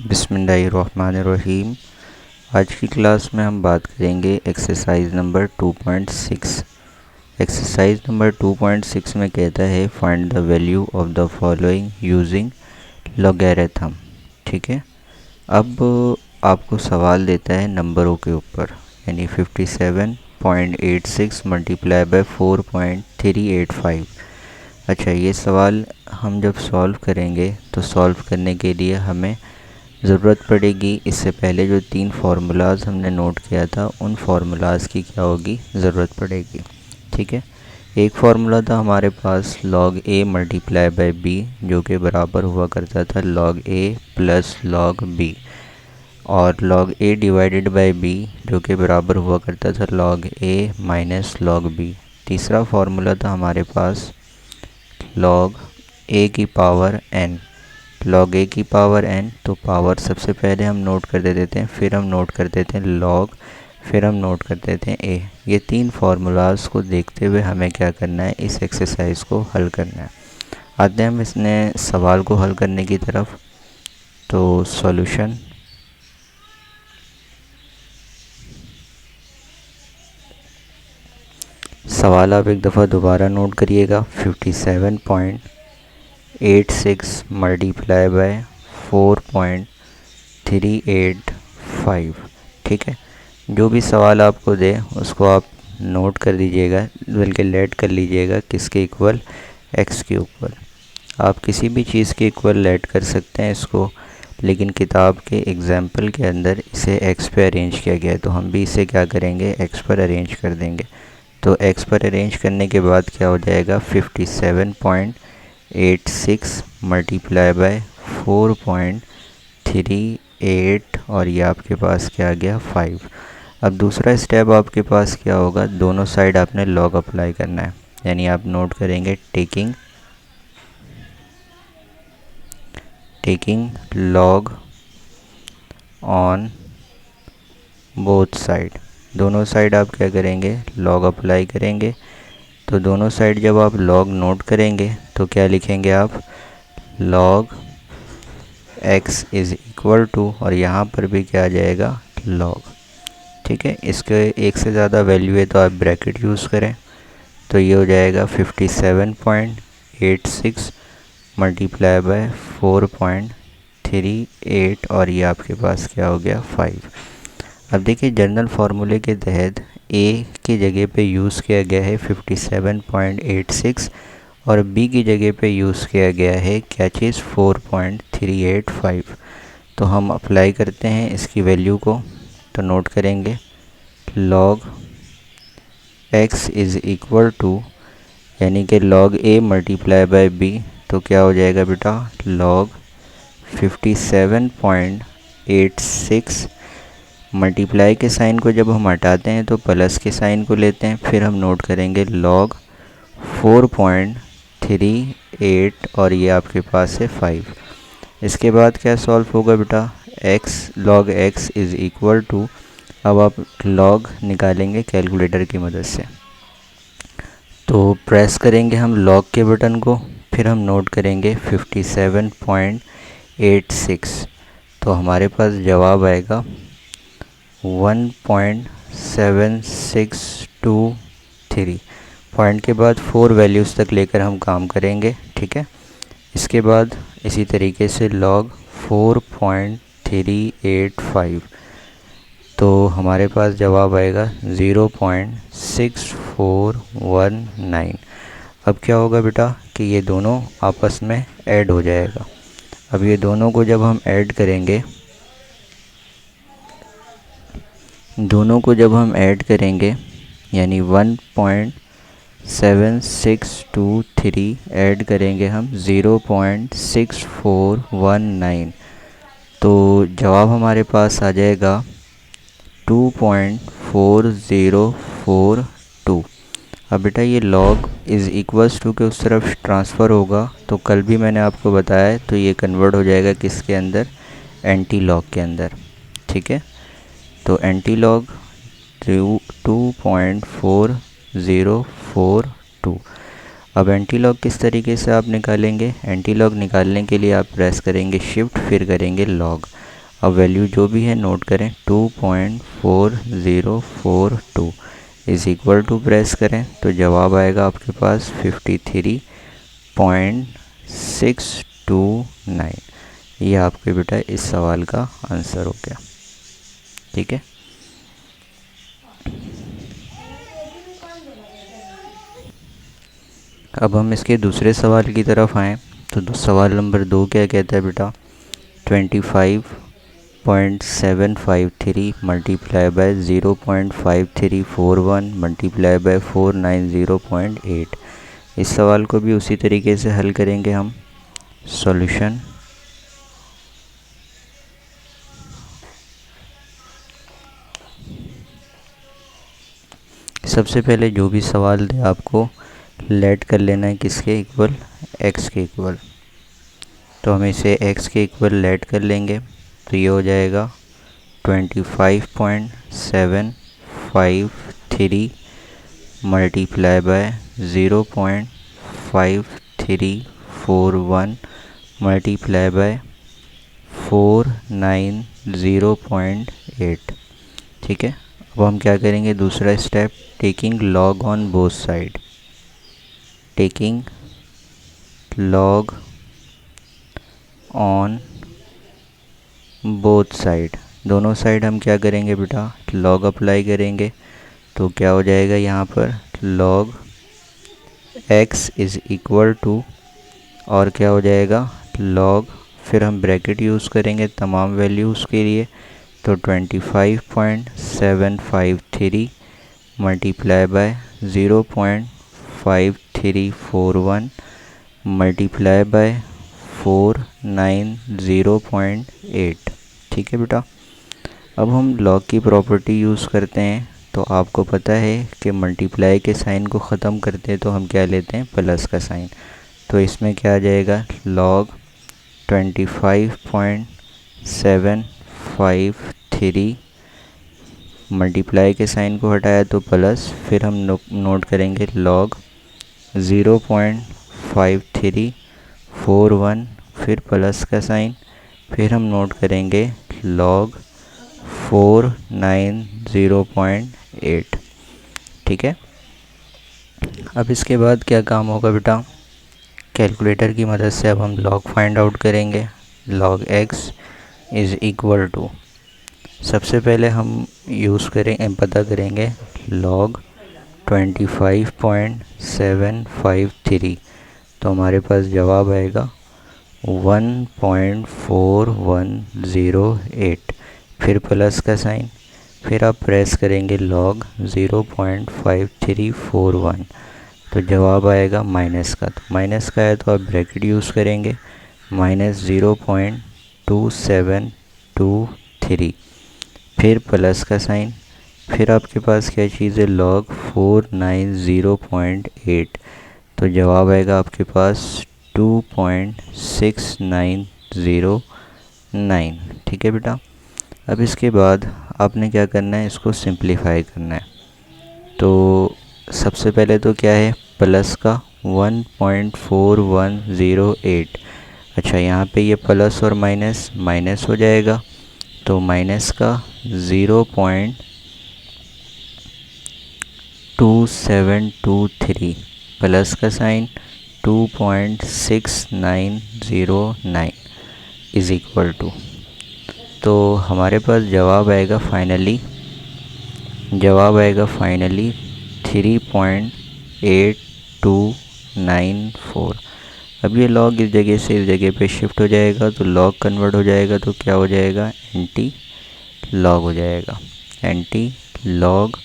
बिस्मिल्लाहिर्रहमानिर्रहीम। आज की क्लास में हम बात करेंगे एक्सरसाइज नंबर 2.6। एक्सरसाइज नंबर 2.6 में कहता है find the value of the following using logarithm. ठीक है, अब आपको सवाल देता है नंबरों के ऊपर, यानी 57.86 मल्टीप्लाई बाय 4.385। अच्छा, ये सवाल हम जब सॉल्व करेंगे तो सॉल्व करने के लिए हमें ज़रूरत पड़ेगी, इससे पहले जो 3 फार्मूलाज हमने नोट किया था उन फार्मूलाज की क्या होगी, ज़रूरत पड़ेगी। ठीक है, एक फार्मूला था हमारे पास log a multiply by b, जो कि बराबर हुआ करता था log a plus log b, और log a divided by b, जो कि बराबर हुआ करता था log a minus log b। तीसरा फार्मूला था हमारे पास log a की पावर n, log a की पावर n। तो पावर सबसे पहले हम नोट कर देते हैं, फिर हम नोट कर देते हैं log, फिर हम नोट कर देते हैं a। ये 3 फार्मूलाज को देखते हुए हमें क्या करना है, इस एक्सरसाइज को हल करना है। आते हैं हम इसने सवाल को हल करने की तरफ। तो सॉल्यूशन, सवाल आप एक दफ़ा दोबारा नोट करिएगा। 57.86 मल्टीप्लाई बाय 4.385। ठीक है, जो भी सवाल आपको दे उसको आप नोट कर दीजिएगा, बल्कि लेट कर लीजिएगा किसके इक्वल, x के इक्वल। आप किसी भी चीज़ के इक्वल लेट कर सकते हैं इसको, लेकिन किताब के एग्जाम्पल के अंदर इसे x पे अरेंज किया गया है, तो हम भी इसे क्या करेंगे, x पर अरेंज कर देंगे। तो x पर अरेंज करने के बाद क्या हो जाएगा, 57.86 मल्टीप्लाई बाय 4.38, और ये आपके पास क्या आ गया, 5। अब दूसरा स्टेप आपके पास क्या होगा, दोनों साइड आपने लॉग अप्लाई करना है, यानी आप नोट करेंगे taking log on both side. दोनों साइड आप क्या करेंगे, लॉग अप्लाई करेंगे। तो दोनों साइड जब आप लॉग नोट करेंगे तो क्या लिखेंगे आप, log x is equal to, और यहाँ पर भी क्या आ जाएगा, लॉग। ठीक है, इसके एक से ज़्यादा वैल्यू है तो आप ब्रैकेट यूज़ करें। तो ये हो जाएगा 57.86 मल्टीप्लाई बाय 4.38, और ये आपके पास क्या हो गया, 5। अब देखिए, जनरल फार्मूले के तहत a की जगह पे यूज़ किया गया है 57.86, और b की जगह पे यूज़ किया गया है क्या चीज़, 4.385। तो हम अप्लाई करते हैं इसकी वैल्यू को। तो नोट करेंगे log x is equal to, यानी कि log a multiply by b, तो क्या हो जाएगा बेटा, log 57.86। मल्टीप्लाई के साइन को जब हम हटाते हैं तो प्लस के साइन को लेते हैं, फिर हम नोट करेंगे log 4.38, और ये आपके पास है 5। इसके बाद क्या सॉल्व होगा बेटा, x log x is equal to, अब आप log निकालेंगे कैलकुलेटर की मदद से। तो प्रेस करेंगे हम log के बटन को, फिर हम नोट करेंगे 57.86। तो हमारे पास जवाब आएगा 1.7623। पॉइंट के बाद 4 वैल्यूज़ तक लेकर हम काम करेंगे। ठीक है, इसके बाद इसी तरीके से log 4.385, तो हमारे पास जवाब आएगा 0.6419। अब क्या होगा बेटा कि ये दोनों आपस में ऐड हो जाएगा। अब ये दोनों को जब हम ऐड करेंगे, यानी 1.7623 ऐड करेंगे हम 0.6419, तो जवाब हमारे पास आ जाएगा 2.4042। अब बेटा ये log इज़ इक्वल्स टू के उस तरफ ट्रांसफ़र होगा, तो कल भी मैंने आपको बताया है, तो ये कन्वर्ट हो जाएगा किसके अंदर, एंटी लॉग के अंदर। ठीक है, तो एंटी लॉग 2.4042। अब एंटी लॉग किस तरीके से आप निकालेंगे, एंटी लॉग निकालने के लिए आप प्रेस करेंगे शिफ्ट, फिर करेंगे लॉग। अब वैल्यू जो भी है नोट करें, 2.4042 इज़ इक्वल टू प्रेस करें तो जवाब आएगा आपके पास 53.629। ये आपके बेटा इस सवाल का आंसर हो गया। ठीक है, अब हम इसके दूसरे सवाल की तरफ आएँ तो सवाल नंबर 2 क्या कहता है बेटा, 25.753 मल्टीप्लाई बाय 0.5341 मल्टीप्लाई बाय 490.8। इस सवाल को भी उसी तरीके से हल करेंगे हम। सॉल्यूशन, सबसे पहले जो भी सवाल दे आपको लेट कर लेना है किसके इक्वल, x के इक्वल। तो हम इसे x के इक्वल लेट कर लेंगे तो ये हो जाएगा 25.753 मल्टीप्लाई बाय 0.5341 मल्टीप्लाई बाय 490.8। ठीक है, अब हम क्या करेंगे, दूसरा step, taking log on both side. Taking log on both side, दोनों साइड हम क्या करेंगे बेटा, लॉग अप्लाई करेंगे। तो क्या हो जाएगा यहाँ पर, log x is equal to, और क्या हो जाएगा, लॉग, फिर हम ब्रैकेट यूज़ करेंगे तमाम वैल्यूज़ के लिए। तो 25.753 मल्टीप्लाई बाय 0.5341 मल्टीप्लाई बाय 490.8। ठीक है बेटा, अब हम लॉग की प्रॉपर्टी यूज़ करते हैं। तो आपको पता है कि मल्टीप्लाई के साइन को ख़त्म करते हैं तो हम क्या लेते हैं, प्लस का साइन। तो इसमें क्या आ जाएगा, लॉग 25.753 मल्टीप्लाई के साइन को हटाया तो प्लस, फिर हम नोट करेंगे लॉग 0.5341, फिर प्लस का साइन, फिर हम नोट करेंगे लॉग 490.8। ठीक है, अब इसके बाद क्या काम होगा बेटा, कैलकुलेटर की मदद से अब हम लॉग फाइंड आउट करेंगे। Log x is equal to, सबसे पहले हम यूज़ करें, पता करेंगे लॉग 25.753। तो हमारे पास जवाब आएगा 1.4108, फिर प्लस का साइन, फिर आप प्रेस करेंगे लॉग 0.5341 तो जवाब आएगा माइनस का। तो माइनस का है तो आप ब्रैकेट यूज़ करेंगे, माइनस 0.2723, फिर प्लस का साइन, फिर आपके पास क्या चीज़ है, लॉग 490.8 तो जवाब आएगा आपके पास 2.6909। ठीक है बेटा, अब इसके बाद आपने क्या करना है, इसको सिंप्लीफाई करना है। तो सबसे पहले तो क्या है, प्लस का 1.4108। अच्छा, यहाँ पे ये प्लस और माइनस माइनस हो जाएगा, तो माइनस का 0.2723 प्लस का साइन 2.6909 इज़ इक्वल टू, तो हमारे पास जवाब आएगा फाइनली 3.8294। अब ये लॉग इस जगह से इस जगह पे शिफ्ट हो जाएगा तो लॉग कन्वर्ट हो जाएगा, तो क्या हो जाएगा, एंटी लॉग हो जाएगा। एंटी लॉग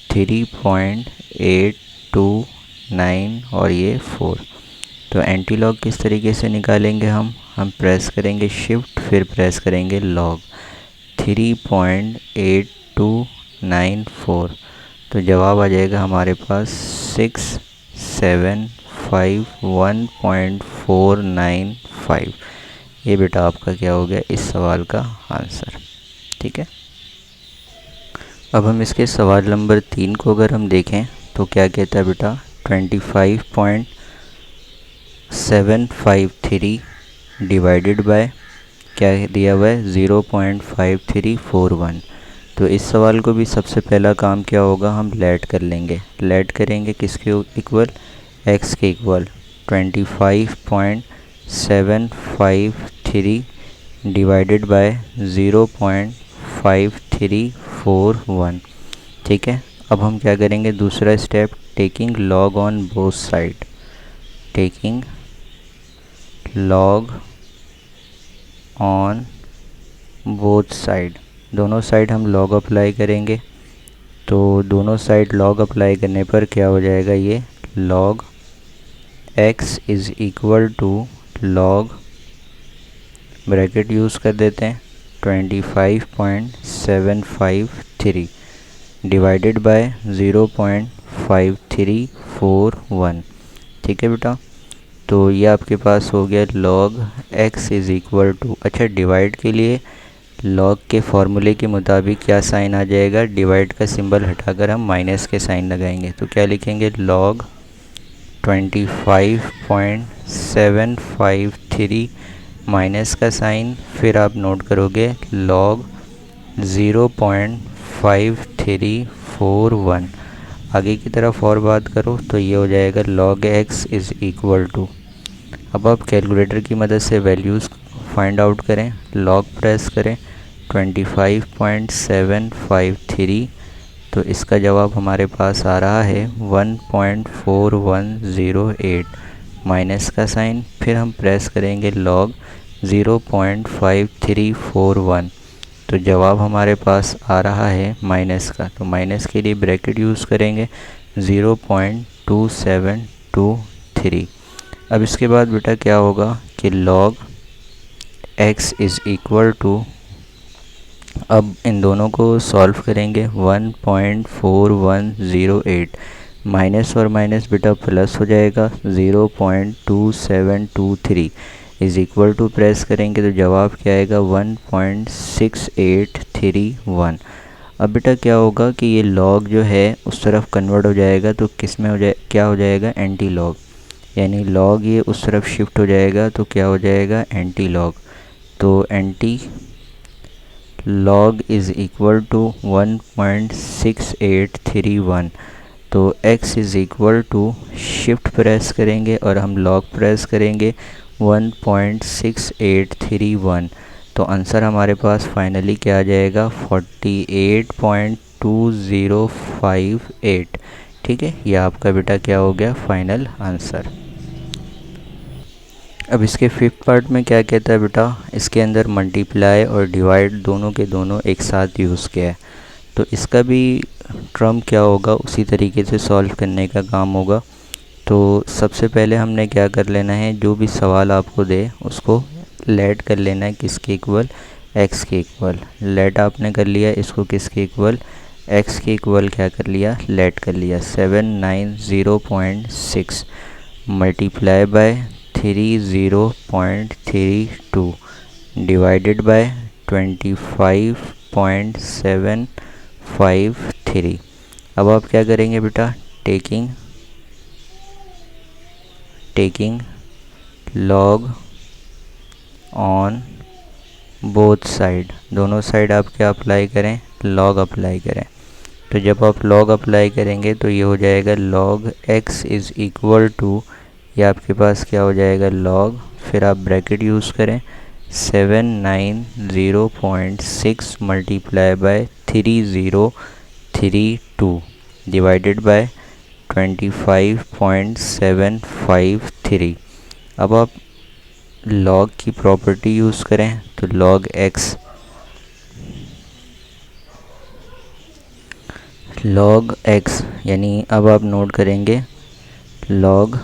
3.829 और ये 4। तो एंटी लॉग किस तरीके से निकालेंगे हम प्रेस करेंगे शिफ्ट, फिर प्रेस करेंगे लॉग 3.8294। तो जवाब आ जाएगा हमारे पास 6751.495। ये बेटा आपका क्या हो गया, इस सवाल का आंसर। ठीक है, अब हम इसके सवाल नंबर 3 को अगर हम देखें तो क्या कहता है बेटा, 25.753 डिवाइडेड बाय क्या दिया हुआ है 0.5341। तो इस सवाल को भी सबसे पहला काम क्या होगा, हम लेट कर लेंगे। लेट करेंगे किसके इक्वल, एक्स के इक्वल 25.753 डिवाइडेड बाय 0.5341। ठीक है, अब हम क्या करेंगे, दूसरा step, taking log on both side. Taking log on both side, दोनों साइड हम लॉग अप्लाई करेंगे। तो दोनों साइड लॉग अप्लाई करने पर क्या हो जाएगा, ये log x is equal to log, bracket use कर देते हैं, 25.753 डिवाइडेड बाय 0.5341। ठीक है बेटा, तो ये आपके पास हो गया log x is equal to, अच्छा डिवाइड के लिए लॉग के फॉर्मूले के मुताबिक क्या साइन आ जाएगा, डिवाइड का सिंबल हटाकर हम माइनस के साइन लगाएंगे। तो क्या लिखेंगे, लॉग 25.753 माइनस का साइन, फिर आप नोट करोगे लॉग 0.5341। आगे की तरफ और बात करो तो ये हो जाएगा log x is equal to, अब आप कैलकुलेटर की मदद से वैल्यूज़ फाइंड आउट करें, log प्रेस करें 25.753, तो इसका जवाब हमारे पास आ रहा है 1.4108 माइनस का साइन, फिर हम प्रेस करेंगे log 0.5341, तो जवाब हमारे पास आ रहा है माइनस का। तो माइनस के लिए ब्रैकेट यूज़ करेंगे 0.2723। अब इसके बाद बेटा क्या होगा कि log x is equal to, अब इन दोनों को सॉल्व करेंगे, 1.4108 माइनस और माइनस बेटा प्लस हो जाएगा, 0.2723 इज़ इक्वल टू प्रेस करेंगे तो जवाब क्या आएगा 1.6831। अब बेटा क्या होगा कि ये लॉग जो है उस तरफ कन्वर्ट हो जाएगा, तो किस में हो जाए, क्या हो जाएगा, एंटी लॉग, यानी लॉग ये उस तरफ शिफ्ट हो जाएगा तो क्या हो जाएगा, एंटी लॉग। तो anti log is equal to 1.6831। तो x is equal to, shift press करेंगे और हम लॉग प्रेस करेंगे 1.6831। तो आंसर हमारे पास फाइनली क्या आ जाएगा, 48.2058। ठीक है, ये आपका बेटा क्या हो गया, फाइनल आंसर। अब इसके फिफ्थ पार्ट में क्या कहता है बेटा, इसके अंदर मल्टीप्लाई और डिवाइड दोनों के दोनों एक साथ यूज़ किया है, तो इसका भी ट्रम क्या होगा, उसी तरीके से सॉल्व करने का काम होगा। तो सबसे पहले हमने क्या कर लेना है, जो भी सवाल आपको दे उसको लेट कर लेना है, किसके इक्वल, x के इक्वल। लेट आपने कर लिया, इसको किसके इक्वल, x के इक्वल क्या कर लिया, लेट कर लिया, 790.6 मल्टीप्लाई बाय 30.32 डिवाइडेड बाय 25.753। अब आप क्या करेंगे बेटा, taking log on both side, दोनों साइड आप क्या अप्लाई करें, लॉग अप्लाई करें। तो जब आप लॉग अप्लाई करेंगे तो ये हो जाएगा log x is equal to, ये आपके पास क्या हो जाएगा, लॉग, फिर आप ब्रैकेट यूज़ करें 790.6 मल्टीप्लाई बाय 3032 डिवाइडेड बाय 25.753। अब आप लॉग की प्रॉपर्टी यूज़ करें तो log x, यानी अब आप नोट करेंगे log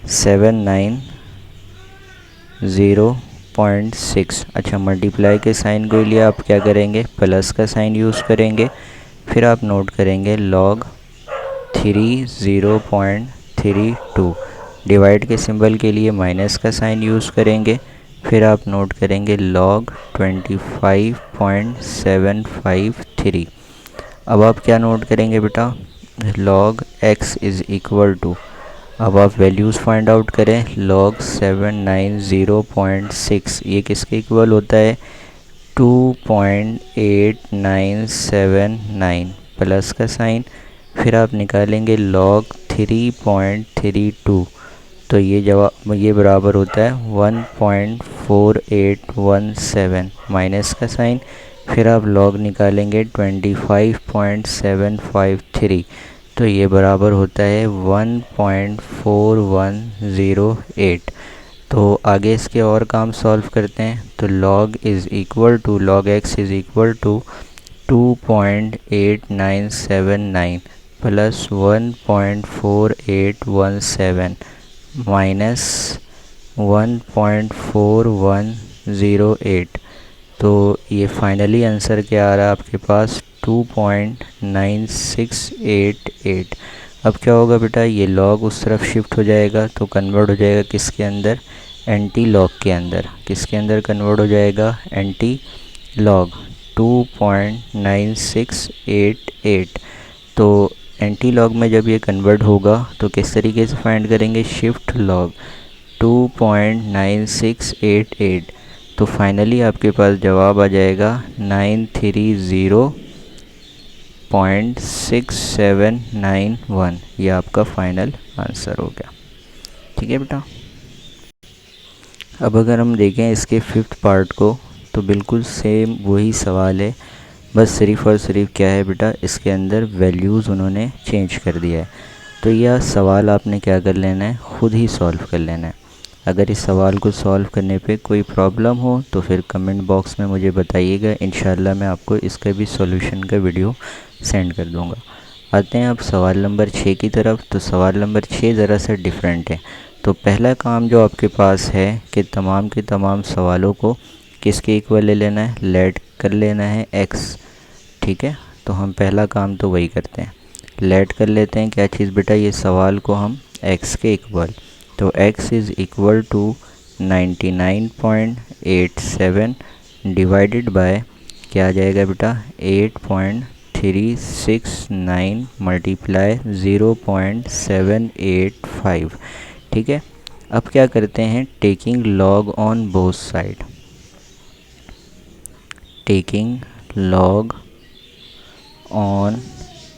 790.6। अच्छा, मल्टीप्लाई के साइन के लिए आप क्या करेंगे, प्लस का साइन यूज़ करेंगे, फिर आप नोट करेंगे log 30.32, डिवाइड के सिंबल के लिए माइनस का साइन यूज़ करेंगे, फिर आप नोट करेंगे log 25.753। अब आप क्या नोट करेंगे बेटा, log x is equal to, अब आप वैल्यूज़ फाइंड आउट करें। log 790.6 ये किसके इक्वल होता है? 2.8979 प्लस का साइन, फिर आप निकालेंगे log 3.32, तो ये जवाब ये बराबर होता है 1.4817 माइनस का साइन, फिर आप log निकालेंगे 25.753, तो ये बराबर होता है 1.4108। तो आगे इसके और काम सॉल्व करते हैं। तो log is equal to log x is equal to 2.8979 plus 1.4817 minus 1.4108। तो ये फाइनली आंसर क्या आ रहा है आपके पास? 2.9688। अब क्या होगा बेटा, ये log उस तरफ शिफ्ट हो जाएगा तो कन्वर्ट हो जाएगा किसके अंदर? एंटी लॉग के अंदर। किसके अंदर कन्वर्ट हो जाएगा? Anti log. 2.9688। तो एंटी लॉग में जब ये कन्वर्ट होगा तो किस तरीके से फाइंड करेंगे? Shift log 2.9688। तो फाइनली आपके पास जवाब आ जाएगा 930.6791। ये आपका फाइनल आंसर हो गया। ठीक है बेटा। अब अगर हम देखें इसके फिफ्थ पार्ट को, तो बिल्कुल सेम वही सवाल है, बस सिर्फ़ और सिर्फ क्या है बेटा, इसके अंदर वैल्यूज़ उन्होंने चेंज कर दिया है। तो यह सवाल आपने क्या कर लेना है? ख़ुद ही सॉल्व कर लेना है। अगर इस सवाल को सॉल्व करने पे कोई प्रॉब्लम हो तो फिर कमेंट बॉक्स में मुझे बताइएगा। इंशाल्लाह मैं आपको इसका भी सॉल्यूशन का वीडियो सेंड कर दूँगा। आते हैं अब सवाल नंबर 6 की तरफ। तो सवाल नंबर 6 ज़रा सा डिफरेंट है। तो पहला काम जो आपके पास है कि तमाम के तमाम सवालों को किसके इक्वल ले लेना है? लेट कर लेना है x। ठीक है, तो हम पहला काम तो वही करते हैं, लेट कर लेते हैं क्या चीज़ बेटा? ये सवाल को हम x के इक्वल। तो x is equal to 99.87 divided by क्या आ जाएगा बेटा? 8.369 मल्टीप्लाई 0.785। ठीक है, अब क्या करते हैं? Taking log on both side. Taking log on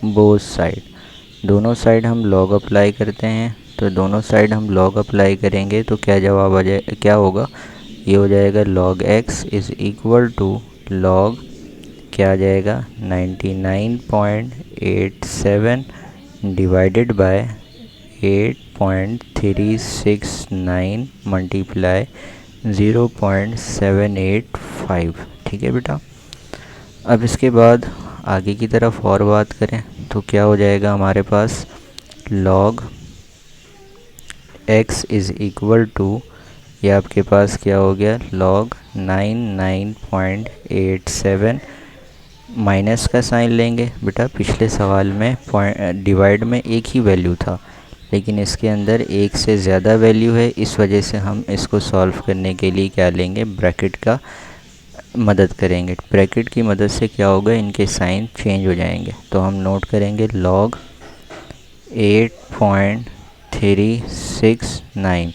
both side, दोनों साइड हम लॉग अप्लाई करते हैं। तो दोनों साइड हम लॉग अप्लाई करेंगे तो क्या जवाब आ जाए, क्या होगा? ये हो जाएगा log x is equal to log क्या आ जाएगा? 99.87 डिवाइडेड बाय 8.369 मल्टीप्लाई 0.785। ठीक है बेटा। अब इसके बाद आगे की तरफ और बात करें तो क्या हो जाएगा हमारे पास? log x is equal to, ये आपके पास क्या हो गया? log 99.87 माइनस का साइन लेंगे बेटा। पिछले सवाल में डिवाइड में एक ही वैल्यू था, लेकिन इसके अंदर एक से ज़्यादा वैल्यू है, इस वजह से हम इसको सॉल्व करने के लिए क्या लेंगे? ब्रैकेट का मदद करेंगे। ब्रैकेट की मदद से क्या होगा? इनके साइन चेंज हो जाएंगे। तो हम नोट करेंगे log 8.369।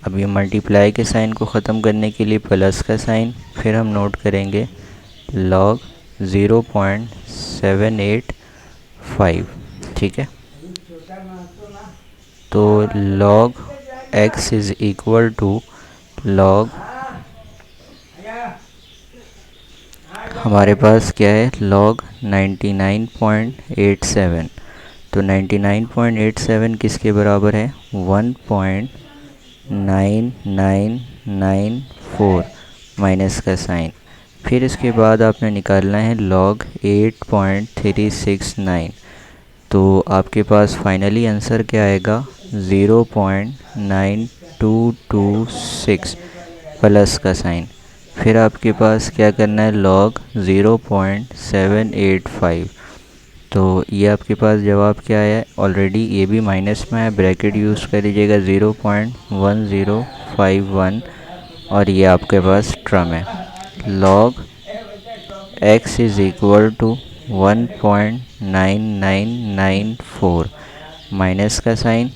अब ये मल्टीप्लाई के साइन को ख़त्म करने के लिए प्लस का साइन, फिर हम नोट करेंगे log 0.785। ठीक है, तो log x is equal to log, हमारे पास क्या है? log 99.87। तो 99.87 किसके बराबर है? 1.9994 माइनस का साइन। फिर इसके बाद आपने निकालना है log 8.369। तो आपके पास फाइनली आंसर क्या आएगा? 0.9226 प्लस का साइन। फिर आपके पास क्या करना है? log 0.785। तो ये आपके पास जवाब क्या है? ऑलरेडी ये भी माइनस में है, ब्रैकेट यूज़ कर लीजिएगा 0.1051, और ये आपके पास टर्म है log x is equal to 1.9994 minus का साइन,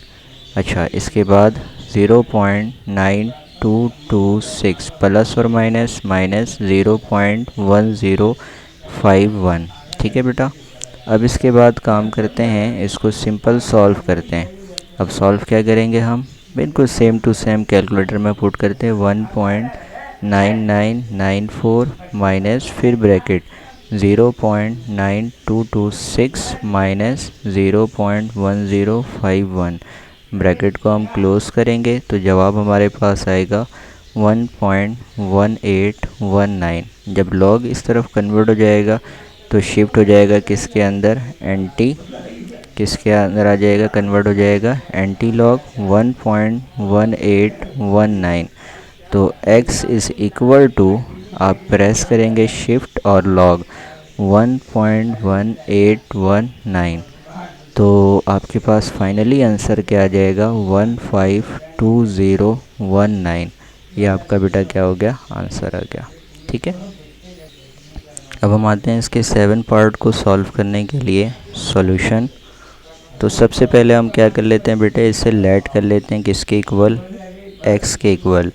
अच्छा, इसके बाद 0.9226 प्लस और माइनस माइनस 0.1051। ठीक है बेटा। अब इसके बाद काम करते हैं, इसको सिंपल सॉल्व करते हैं। अब सॉल्व क्या करेंगे हम, बिल्कुल सेम टू सेम कैलकुलेटर में पुट करते हैं। 1.9994 माइनस फिर ब्रैकेट 0.9226 माइनस 0.1051। ब्रैकेट को हम क्लोज़ करेंगे तो जवाब हमारे पास आएगा 1.1819। जब लॉग इस तरफ कन्वर्ट हो जाएगा तो शिफ्ट हो जाएगा किसके अंदर, एंटी, किसके अंदर आ जाएगा, कन्वर्ट हो जाएगा एंटी लॉग 1.1819। तो x इज़ इक्वल टू, आप प्रेस करेंगे शिफ्ट और लॉग 1.1819। तो आपके पास फाइनली आंसर क्या आ जाएगा, 152019। ये आपका बेटा क्या हो गया, आंसर आ गया। ठीक है। अब हम आते हैं इसके 7 पार्ट को सॉल्व करने के लिए सॉल्यूशन। तो सबसे पहले हम क्या कर लेते हैं बेटे, इसे लेट कर लेते हैं किसके इक्वल, x के इक्वल।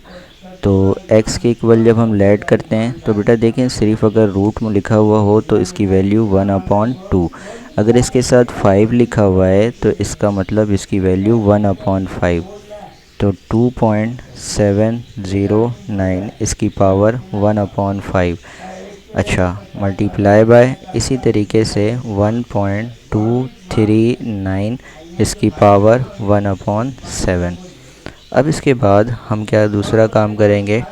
तो x के इक्वल जब हम लेट करते हैं तो बेटा देखें, सिर्फ अगर रूट में लिखा हुआ हो तो इसकी वैल्यू 1/2। अगर इसके साथ 5 लिखा हुआ है तो इसका मतलब इसकी वैल्यू 1/5। तो 2.709 इसकी पावर 1/5। अच्छा, मल्टीप्लाई बाय इसी तरीके से 1.239 इसकी पावर 1/7। अब इसके बाद हम क्या दूसरा काम करेंगे,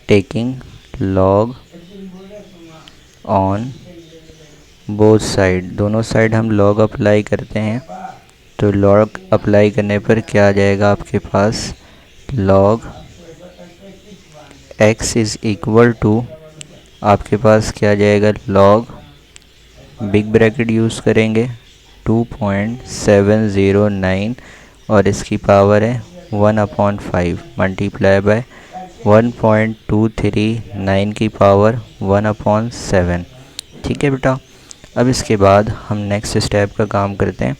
taking log on both side, दोनों साइड हम लॉग अप्लाई करते हैं। तो लॉग अप्लाई करने पर क्या आ जाएगा आपके पास, log x is equal to, आपके पास क्या आ जाएगा, लॉग बिग ब्रैकेट यूज़ करेंगे 2.709 और इसकी पावर है 1/5 मल्टीप्लाई बाय 1.239 की पावर 1/7। ठीक है बेटा। अब इसके बाद हम नेक्स्ट स्टेप का काम करते हैं।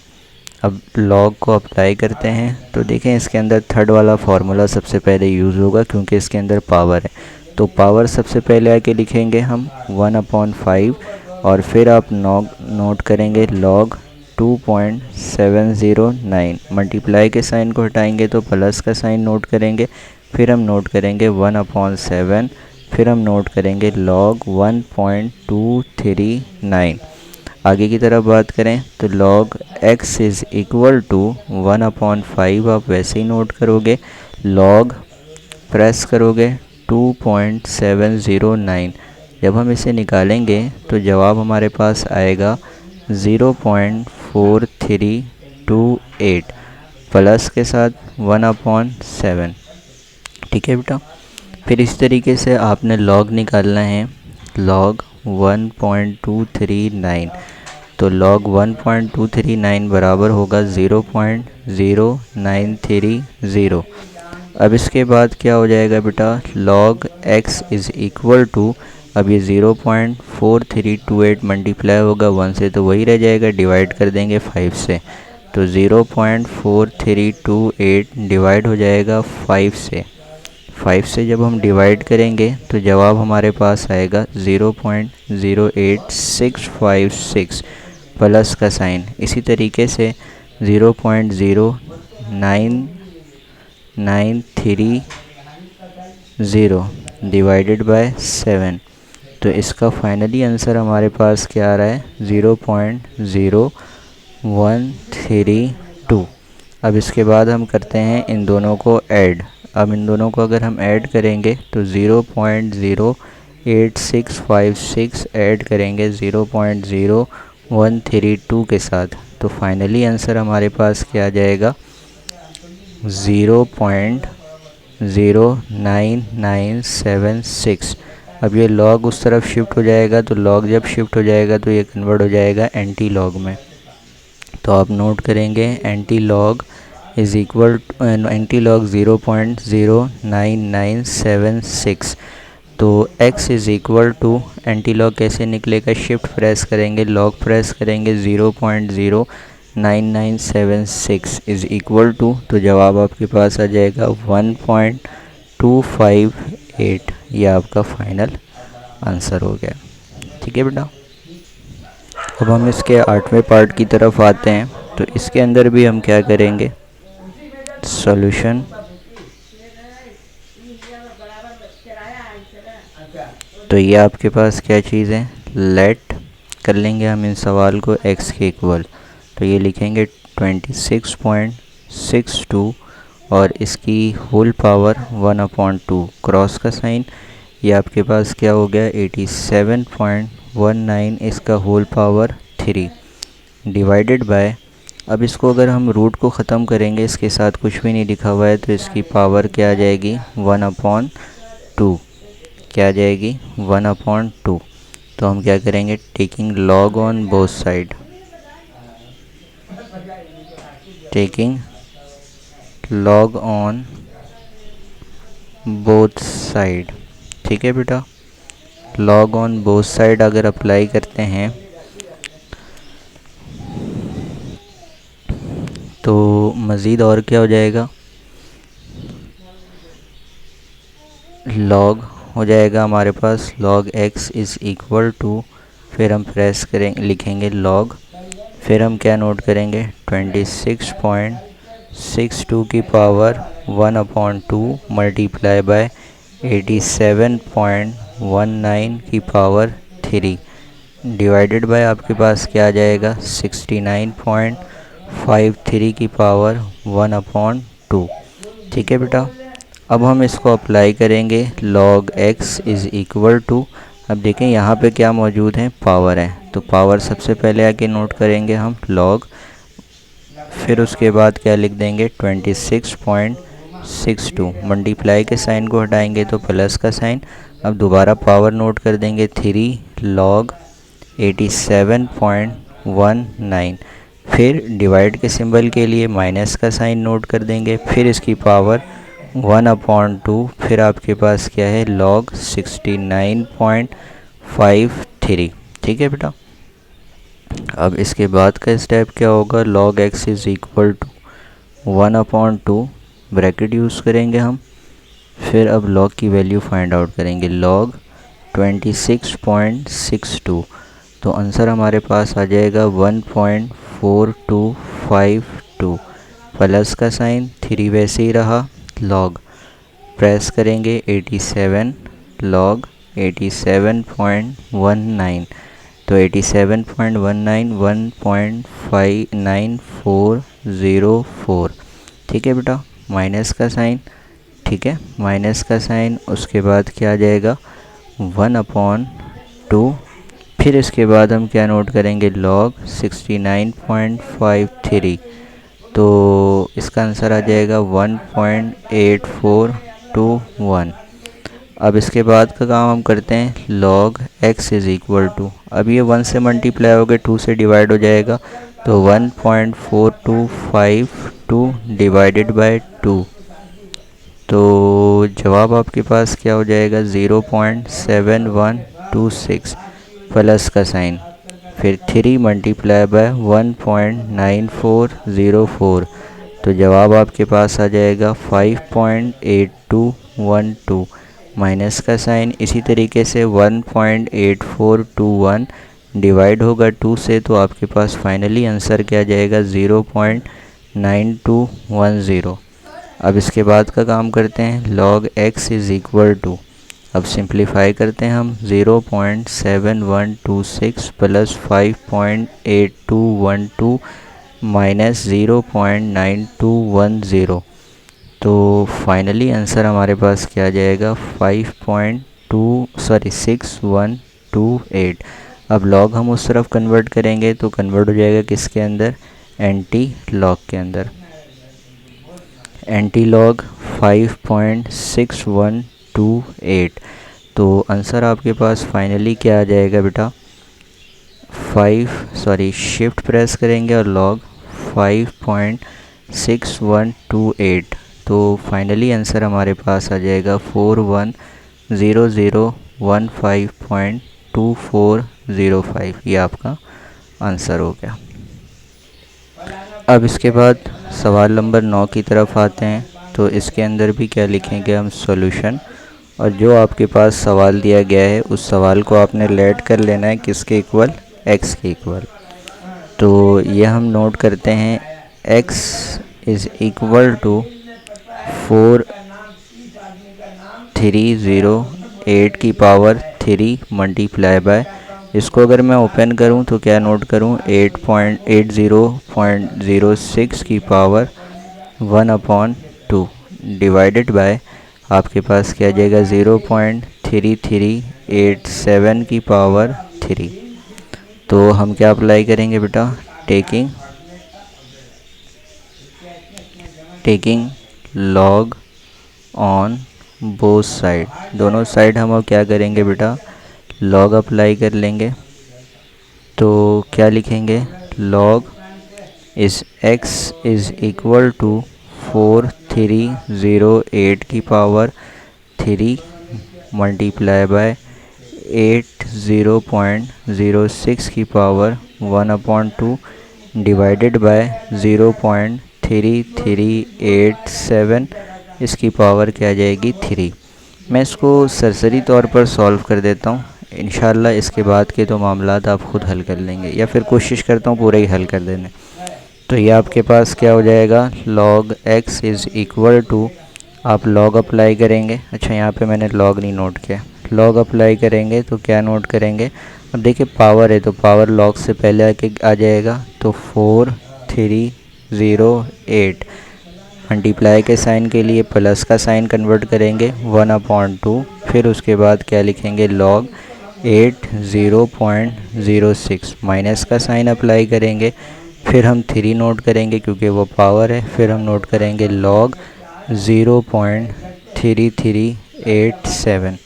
अब लॉग को अप्लाई करते हैं तो देखें इसके अंदर थर्ड वाला फार्मूला सबसे पहले यूज़ होगा क्योंकि इसके अंदर पावर है। तो पावर सबसे पहले आके लिखेंगे हम 1/5 और फिर आप नोट करेंगे लॉग 2.709। मल्टीप्लाई के साइन को हटाएंगे तो प्लस का साइन नोट करेंगे, फिर हम नोट करेंगे 1/7, फिर हम नोट करेंगे लॉग 1.239। आगे की तरफ बात करें तो log x is equal to 1/5 आप वैसे ही नोट करोगे, लॉग प्रेस करोगे 2.709। जब हम इसे निकालेंगे तो जवाब हमारे पास आएगा 0.4328 प्लस के साथ 1/7। ठीक है बेटा। फिर इस तरीके से आपने लॉग निकालना है, लॉग 1.239। तो लॉग 1.239 बराबर होगा 0.0930। अब इसके बाद क्या हो जाएगा बेटा, log x is equal to, अब ये 0.4328 मल्टीप्लाई होगा 1 से तो वही रह जाएगा, डिवाइड कर देंगे 5 से। तो 0.4328 डिवाइड हो जाएगा 5 से। 5 से जब हम डिवाइड करेंगे तो जवाब हमारे पास आएगा 0.08656 प्लस का साइन। इसी तरीके से 0.09930 डिवाइडेड बाय 7। तो इसका फाइनली आंसर हमारे पास क्या आ रहा है, 0.0132। अब इसके बाद हम करते हैं इन दोनों को ऐड। अब इन दोनों को अगर हम ऐड करेंगे तो 0.08656 ऐड करेंगे 0.0132 के साथ। तो फाइनली आंसर हमारे पास क्या आ जाएगा, 0.09976। अब ये लॉग उस तरफ शिफ्ट हो जाएगा, तो लॉग जब शिफ्ट हो जाएगा तो ये कन्वर्ट हो जाएगा एंटी लॉग में। तो आप नोट करेंगे anti log is equal anti log 0.09976। तो x is equal to anti log कैसे निकलेगा, शिफ्ट प्रेस करेंगे, लॉग प्रेस करेंगे 9976 इज़ इक्वल टू, तो जवाब आपके पास आ जाएगा 1.258। ये आपका फाइनल आंसर हो गया। ठीक है बेटा। अब हम इसके 8वें पार्ट की तरफ आते हैं। तो इसके अंदर भी हम क्या करेंगे, सॉल्यूशन। तो ये आपके पास क्या चीज़ है, लेट कर लेंगे हम इन सवाल को x के इक्वल। तो ये लिखेंगे 26.62 और इसकी होल पावर 1/2, क्रॉस का साइन। ये आपके पास क्या हो गया, 87.19 इसका होल पावर 3 डिवाइडेड बाय। अब इसको अगर हम रूट को ख़त्म करेंगे, इसके साथ कुछ भी नहीं लिखा हुआ है, तो इसकी पावर क्या आ जाएगी, 1/2। क्या आ जाएगी, 1/2। तो हम क्या करेंगे, taking log on both side, taking log on both side. ठीक है बेटा, लॉग ऑन बोथ साइड अगर अप्लाई करते हैं तो मज़ीद और क्या हो जाएगा, लॉग हो जाएगा हमारे पास log x is equal to, फिर हम प्रेस करें लिखेंगे लॉग, फिर हम क्या नोट करेंगे, 26.62 की पावर 1/2 मल्टीप्लाई बाय 87.19 की पावर 3 डिवाइडेड बाय आपके पास क्या आ जाएगा, 69.53 की पावर 1/2। ठीक है बेटा। अब हम इसको अप्लाई करेंगे, log x is equal to. अब देखें यहाँ पे क्या मौजूद है, पावर है, तो पावर सबसे पहले आके नोट करेंगे हम log, फिर उसके बाद क्या लिख देंगे, 26.62, मल्टीप्लाई के साइन को हटाएंगे तो प्लस का साइन। अब दोबारा पावर नोट कर देंगे 3 log 87.19, फिर डिवाइड के सिंबल के लिए माइनस का साइन नोट कर देंगे, फिर इसकी पावर 1/2, फिर आपके पास क्या है, log 69.53। ठीक है बेटा। अब इसके बाद का स्टेप क्या होगा, log x is equal to 1/2, bracket use करेंगे हम, फिर अब log की वैल्यू फाइंड आउट करेंगे, log 26.62। तो आंसर हमारे पास आ जाएगा 1.4252, प्लस का साइन, 3 वैसे ही रहा, log प्रेस करेंगे 87 log 87.19, तो 87.19 1.59404। ठीक है बेटा, माइनस का साइन, ठीक है, माइनस का साइन, उसके बाद क्या आ जाएगा, 1/2, फिर इसके बाद हम क्या नोट करेंगे, log 69.53, तो इसका आंसर आ जाएगा 1.8421। अब इसके बाद का काम हम करते हैं, log x is equal to, अब ये 1 से मल्टीप्लाई हो गया, 2 से डिवाइड हो जाएगा, तो 1.4252 डिवाइडेड बाय 2, तो जवाब आपके पास क्या हो जाएगा, 0.7126, प्लस का साइन, फिर 3 मल्टीप्लाई बाय 1.9404, तो जवाब आपके पास आ जाएगा 5.8212, माइनस का साइन, इसी तरीके से 1.8421 डिवाइड होगा 2 से, तो आपके पास फाइनली आंसर क्या आ जाएगा, 0.9210। अब इसके बाद का काम करते हैं, log x is equal to, अब सिंप्लीफाई करते हैं हम, 0.7126 प्लस 5.8212 माइनस 0.9210, तो फाइनली आंसर हमारे पास क्या आ जाएगा, 6.128। अब लॉग हम उस तरफ कन्वर्ट करेंगे तो कन्वर्ट हो जाएगा किसके अंदर, एंटी लॉग के अंदर, एंटी लॉग 5.6128। तो आंसर आपके पास फाइनली क्या आ जाएगा बेटा, शिफ्ट प्रेस करेंगे और लॉग 5.6128, तो फाइनली आंसर हमारे पास आ जाएगा 410015.2405। ये आपका आंसर हो गया। अब इसके बाद सवाल नंबर 9 की तरफ आते हैं। तो इसके अंदर भी क्या लिखेंगे हम, सॉल्यूशन। और जो आपके पास सवाल दिया गया है उस सवाल को आपने लेट कर लेना है किसके इक्वल, x के इक्वल। तो ये हम नोट करते हैं, x इज़ इक्वल टू 4308 की पावर 3 मल्टीप्लाई बाय, इसको अगर मैं ओपन करूं तो क्या नोट करूं, 8.80.06 की पावर 1/2 डिवाइडेड बाय, आपके पास क्या आ जाएगा 0.3387 की पावर 3। तो हम क्या अप्लाई करेंगे बेटा, taking log on both side, दोनों साइड हम अब क्या करेंगे बेटा, लॉग अप्लाई कर लेंगे। तो क्या लिखेंगे, लॉग इस x इज़ इक्वल टू 4308 की पावर 3 मल्टीप्लाई बाय 80.06 की पावर 1/2 डिवाइडेड बाय 0.3387, इसकी पावर क्या आ जाएगी 3। मैं इसको सरसरी तौर पर सॉल्व कर देता हूँ, इंशाल्लाह इसके बाद के तो मामलात आप ख़ुद हल कर लेंगे, या फिर कोशिश करता हूँ पूरे ही हल कर देने। तो ये आपके पास क्या हो जाएगा, log x is equal to, आप log अप्लाई करेंगे। अच्छा, यहाँ पे मैंने log नहीं नोट किया, log अप्लाई करेंगे तो क्या नोट करेंगे, अब देखिए पावर है तो पावर log से पहले आके आ जाएगा, तो 4308 मल्टीप्लाई के साइन के लिए प्लस का साइन कन्वर्ट करेंगे 1/2, फिर उसके बाद क्या लिखेंगे, log 80.06 माइनस का साइन अप्लाई करेंगे, फिर हम 3 नोट करेंगे क्योंकि वो पावर है, फिर हम नोट करेंगे log 0.3387।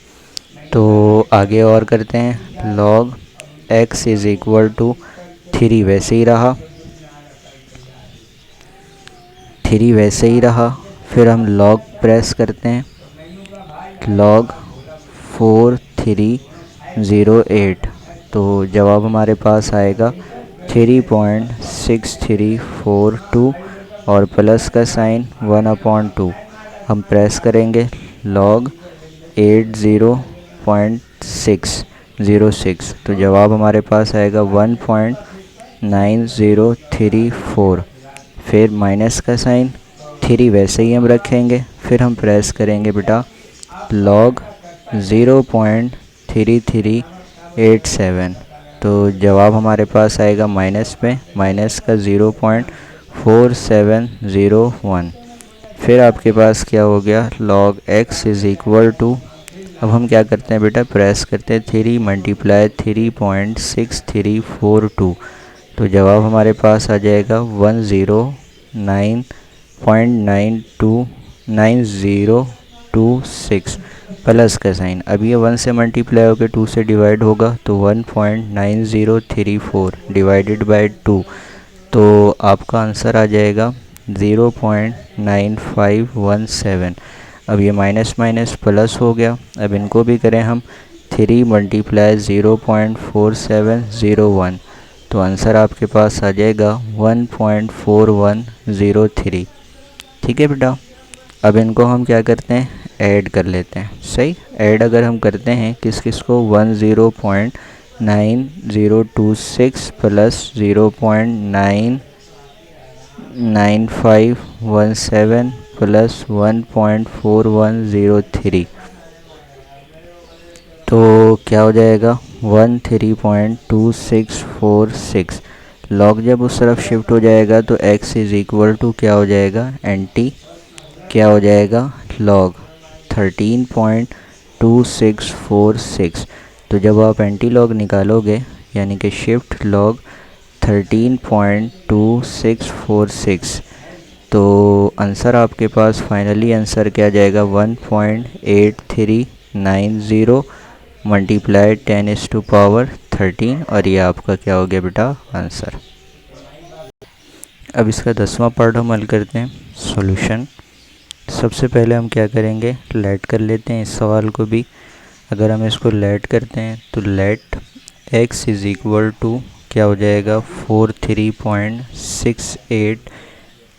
तो आगे और करते हैं, log x is equal to 3 वैसे ही रहा, फिर हम log प्रेस करते हैं, log 4308, तो जवाब हमारे पास आएगा 3.6342 और प्लस का साइन 1/2, हम प्रेस करेंगे log 80.606, तो जवाब हमारे पास आएगा 1.9034, फिर माइनस का साइन, 3 वैसे ही हम रखेंगे, फिर हम प्रेस करेंगे बेटा log 0.3387, तो जवाब हमारे पास आएगा माइनस में, माइनस का 0.4701, फिर आपके पास क्या हो गया, log x is equal to, अब हम क्या करते हैं बेटा, प्रेस करते हैं 3 मल्टीप्लाई 3.6342, तो जवाब हमारे पास आ जाएगा 109.9026 प्लस का साइन, अब ये 1 से मल्टीप्लाई होकर 2 से डिवाइड होगा, तो 1.9034 डिवाइडेड बाय 2, तो आपका आंसर आ जाएगा 0.9517। अब ये माइनस माइनस प्लस हो गया, अब इनको भी करें हम 3 मल्टीप्लाई 0.4701, तो आंसर आपके पास आ जाएगा 1.4103। ठीक है बेटा, अब इनको हम क्या करते हैं, ऐड कर लेते हैं। सही, ऐड अगर हम करते हैं किस किस को, 10.9026 प्लस 0.99517 प्लस 1.4103, तो क्या हो जाएगा 13.2646। लॉग जब उस तरफ शिफ्ट हो जाएगा तो x इज़ इक्वल टू क्या हो जाएगा, एंटी क्या हो जाएगा, log 13.2646। तो जब आप एंटी लॉग निकालोगे यानी कि शिफ्ट लॉग 13.2646, तो आंसर आपके पास फाइनली आंसर क्या जाएगा, 1.8390 मल्टीप्लाई 10⁻13, और ये आपका क्या हो गया बेटा, आंसर। अब इसका 10वां पार्ट हम हल करते हैं, सॉल्यूशन। सबसे पहले हम क्या करेंगे, लेट कर लेते हैं इस सवाल को भी। अगर हम इसको लेट करते हैं तो let x is equal to क्या हो जाएगा 43.68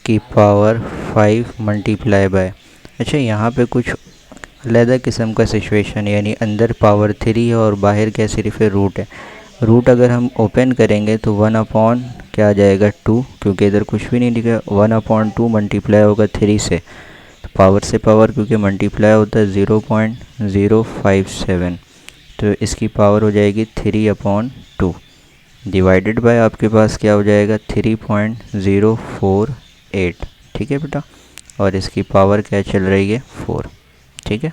की पावर 5 मल्टीप्लाई बाय। अच्छा, यहाँ पे कुछ अलग किस्म का सिचुएशन, यानी अंदर पावर 3 है और बाहर क्या सिर्फ रूट है। रूट अगर हम ओपन करेंगे तो 1 अपॉन क्या आ जाएगा 2, क्योंकि इधर कुछ भी नहीं लिखा। 1/2 मल्टीप्लाई होगा 3 से, तो पावर से पावर क्योंकि मल्टीप्लाई होता है 0.057, तो इसकी पावर हो जाएगी 3/2 डिवाइडेड बाय आपके पास क्या हो जाएगा 3.048। ठीक है बेटा, और इसकी पावर क्या चल रही है 4। ठीक है,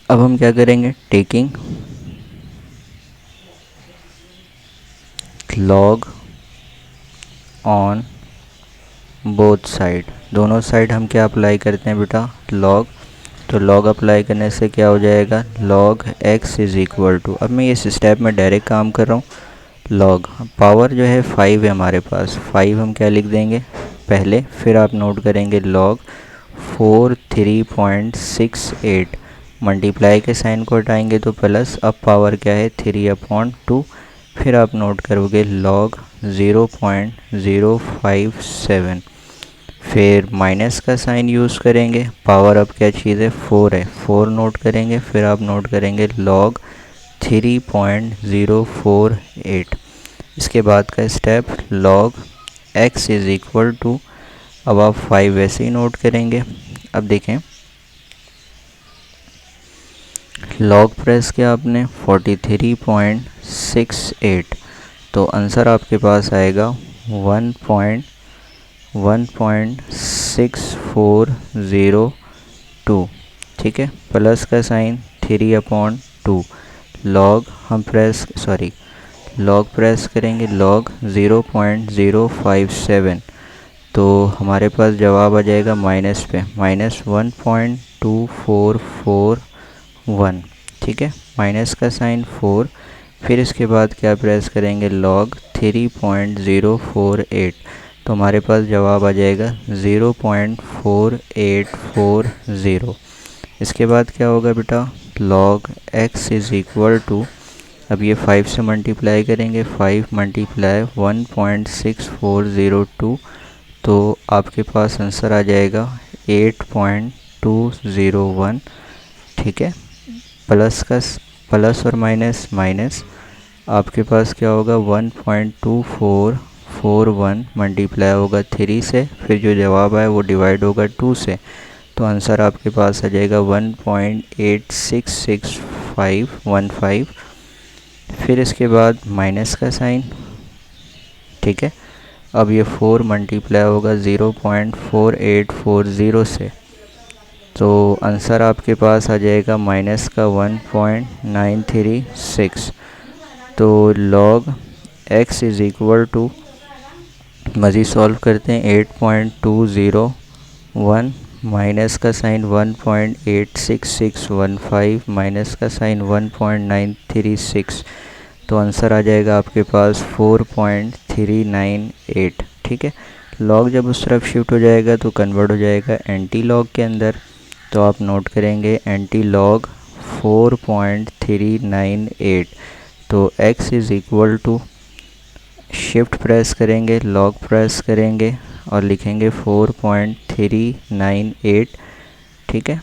अब हम क्या करेंगे, taking log on both side, दोनों साइड हम क्या अप्लाई करते हैं बेटा, लॉग। तो लॉग अप्लाई करने से क्या हो जाएगा, log x is equal to, अब मैं इस स्टेप में डायरेक्ट काम कर रहा हूँ। लॉग पावर जो है 5 है हमारे पास, 5 हम क्या लिख देंगे पहले, फिर आप नोट करेंगे लॉग 43.68, मल्टीप्लाई के साइन को हटाएंगे तो प्लस, अब पावर क्या है 3/2, फिर आप नोट करोगे लॉग 0.057, फिर माइनस का साइन यूज़ करेंगे, पावर अब क्या चीज़ है 4 है, 4 नोट करेंगे, फिर आप नोट करेंगे लॉग 3.048। इसके बाद का step log x is equal to, अब आप 5 वैसे ही नोट करेंगे। अब देखें, लॉग प्रेस किया आपने 43.68, तो आंसर आपके पास आएगा 1.6402। ठीक है, प्लस का साइन 3/2, लॉग हम लॉग प्रेस करेंगे लॉग 0.057, तो हमारे पास जवाब आ जाएगा माइनस पे, -1.2441। ठीक है, माइनस का साइन 4, फिर इसके बाद क्या प्रेस करेंगे लॉग 3.048, तो हमारे पास जवाब आ जाएगा 0.4840। इसके बाद क्या होगा बेटा, log x is equal to, अब ये 5 से मल्टीप्लाई करेंगे, 5 मल्टीप्लाई 1.6402, तो आपके पास आंसर आ जाएगा 8.201। ठीक है, प्लस और माइनस माइनस, आपके पास क्या होगा 1.2441 मल्टीप्लाई होगा 3 से, फिर जो जवाब आए वो डिवाइड होगा 2 से, तो आंसर आपके पास आ जाएगा 1.866515। फिर इसके बाद माइनस का साइन। ठीक है, अब ये 4 मल्टीप्लाई होगा 0.4840 से, तो आंसर आपके पास आ जाएगा माइनस का 1.936। तो log x is equal to, मज़ीद सॉल्व करते हैं, 8.201 माइनस का साइन 1.86615 माइनस का साइन 1.936, तो आंसर आ जाएगा आपके पास 4.398। ठीक है, लॉग जब उस तरफ शिफ्ट हो जाएगा तो कन्वर्ट हो जाएगा एंटी लॉग के अंदर, तो आप नोट करेंगे एंटी लॉग 4.398, तो x is equal to, shift press करेंगे, लॉग प्रेस करेंगे और लिखेंगे 4.398। ठीक है,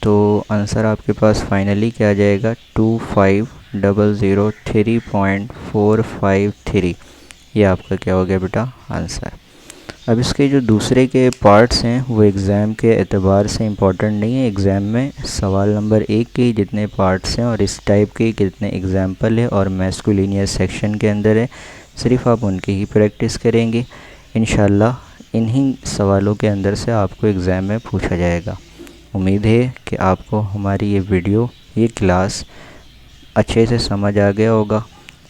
तो आंसर आपके पास फाइनली क्या आ जाएगा 25003.453। ये आपका क्या हो गया बेटा आंसर। अब इसके जो दूसरे के पार्ट्स हैं वो एग्ज़ाम के एतबार से इम्पोर्टेंट नहीं है। एग्ज़ाम में सवाल नंबर 1 के जितने पार्ट्स हैं और इस टाइप के कितने एग्ज़ाम्पल है और मैस्कुलिनियर सेक्शन के अंदर है, सिर्फ आप उनकी ही प्रैक्टिस करेंगे। इंशाल्लाह इन्हीं सवालों के अंदर से आपको एग्ज़ाम में पूछा जाएगा। उम्मीद है कि आपको हमारी ये वीडियो, ये क्लास अच्छे से समझ आ गया होगा।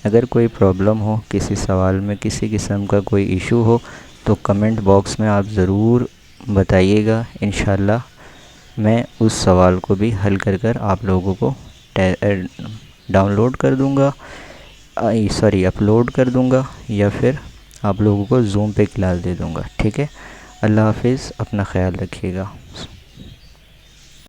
अगर कोई प्रॉब्लम हो, किसी सवाल में किसी किस्म का कोई इशू हो, तो कमेंट बॉक्स में आप ज़रूर बताइएगा। इंशाल्लाह मैं उस सवाल को भी हल कर कर आप लोगों को डाउनलोड कर दूँगा, अपलोड कर दूँगा, या फिर आप लोगों को ज़ूम पे क्लास दे दूँगा। ठीक है, अल्लाह हाफिज़, अपना ख्याल रखिएगा।